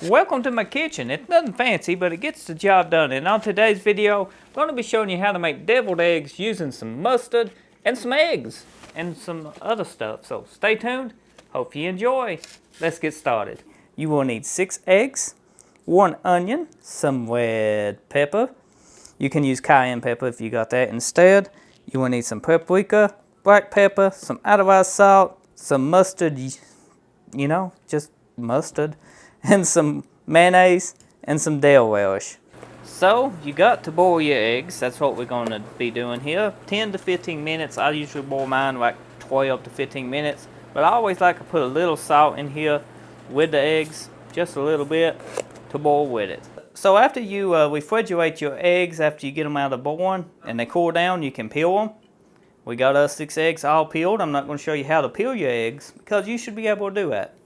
Welcome to my kitchen. It's nothing fancy, but it gets the job done. And on today's video, I'm going to be showing you how to make deviled eggs using some mustard and some eggs and some other stuff. So stay tuned. Hope you enjoy. Let's get started. You will need 6 eggs, 1 onion, some red pepper. You can use cayenne pepper if you got that instead. You will need some paprika, black pepper, some iodized salt, some mustard, you know, just mustard, and some mayonnaise and some dill relish. So you got to boil your eggs. That's what we're going to be doing here. 10 to 15 minutes. I usually boil mine like 12 to 15 minutes. But I always like to put a little salt in here with the eggs, just a little bit, to boil with it. So after you refrigerate your eggs, after you get them out of boiling and they cool down, you can peel them. We got us 6 eggs all peeled. I'm not going to show you how to peel your eggs because you should be able to do that.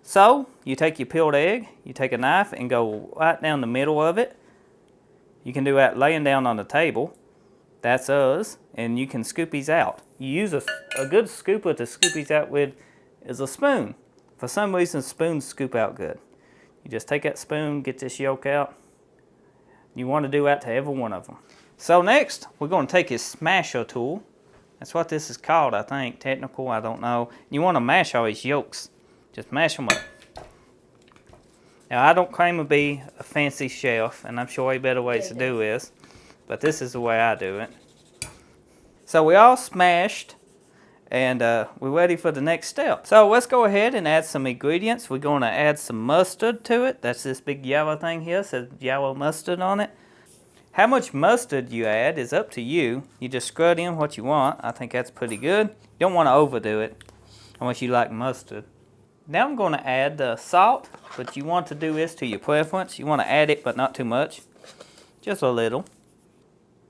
So, you take your peeled egg, you take a knife and go right down the middle of it. You can do that laying down on the table. That's us. And you can scoop these out. You use a good scooper to scoop these out with is a spoon. For some reason, spoons scoop out good. You just take that spoon, get this yolk out. You want to do that to every one of them. So next, we're going to take your smasher tool. That's what this is called, I think. Technical, I don't know. You want to mash all these yolks. Just mash them up. Now, I don't claim to be a fancy chef, and I'm sure way better ways to do this, but this is the way I do it. So we all smashed, and we're ready for the next step. So let's go ahead and add some ingredients. We're going to add some mustard to it. That's this big yellow thing here. It says yellow mustard on it. How much mustard you add is up to you. You just scrub in what you want. I think that's pretty good. You don't want to overdo it unless you like mustard. Now I'm going to add the salt, but you want to do this to your preference. You want to add it, but not too much. Just a little.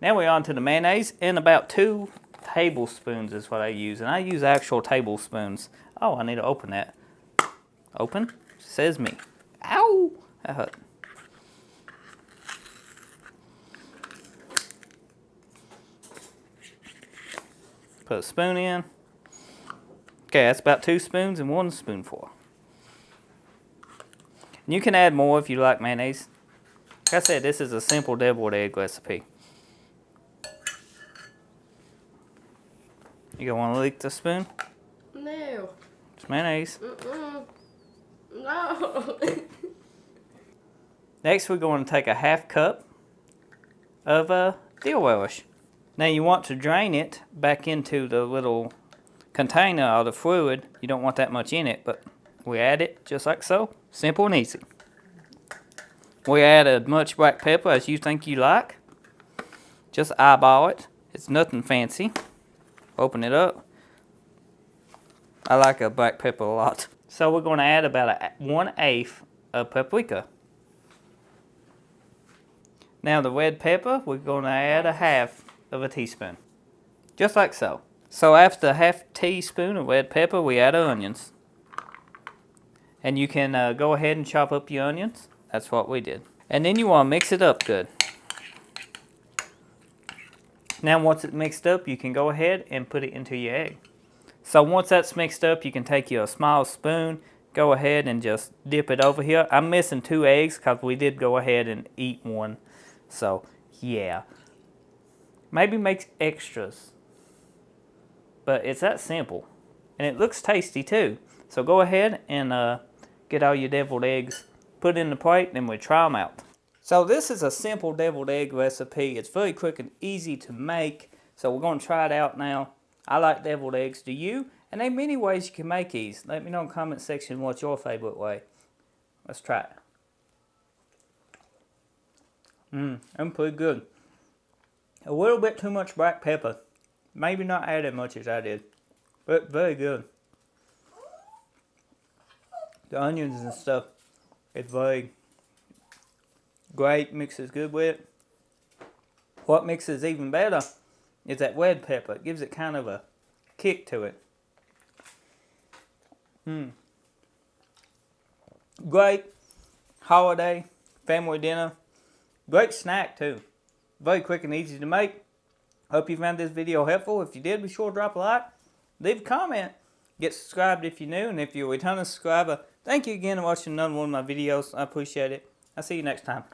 Now we're on to the mayonnaise, and about 2 tablespoons is what I use. And I use actual tablespoons. Oh, I need to open that. Open? Says me. Ow! That hurt. Put a spoon in. Okay, that's about 2 spoons and 1 spoonful. And you can add more if you like mayonnaise. Like I said, this is a simple deviled egg recipe. You gonna want to lick the spoon? No. It's mayonnaise. No. Next, we're going to take a 1/2 cup of dill relish. Now you want to drain it back into the little container of the fluid. You don't want that much in it, but we add it just like so. Simple and easy. We add as much black pepper as you think you like. Just eyeball it. It's nothing fancy. Open it up. I like a black pepper a lot. So we're going to add about 1/8 of paprika. Now the red pepper, we're going to add 1/2 of a teaspoon. Just like so. So after 1/2 teaspoon of red pepper, we add onions. And you can go ahead and chop up your onions. That's what we did. And then you want to mix it up good. Now once it's mixed up, you can go ahead and put it into your egg. So once that's mixed up, you can take your small spoon, go ahead and just dip it over here. I'm missing 2 eggs because we did go ahead and eat one. So yeah. Maybe make extras. But it's that simple. And it looks tasty too. So go ahead and get all your deviled eggs, put it in the plate, and we'll try them out. So this is a simple deviled egg recipe. It's very quick and easy to make. So we're going to try it out now. I like deviled eggs. Do you? And there are many ways you can make these. Let me know in the comment section what's your favorite way. Let's try it. I'm pretty good. A little bit too much black pepper. Maybe not add as much as I did, but very good. The onions and stuff, it's very great, mixes good with it. What mixes even better is that red pepper. It gives it kind of a kick to it. Great holiday, family dinner. Great snack too. Very quick and easy to make. Hope you found this video helpful. If you did, be sure to drop a like. Leave a comment. Get subscribed if you're new. And if you're a returning subscriber, Thank you again for watching another one of my videos. I appreciate it. I'll see you next time.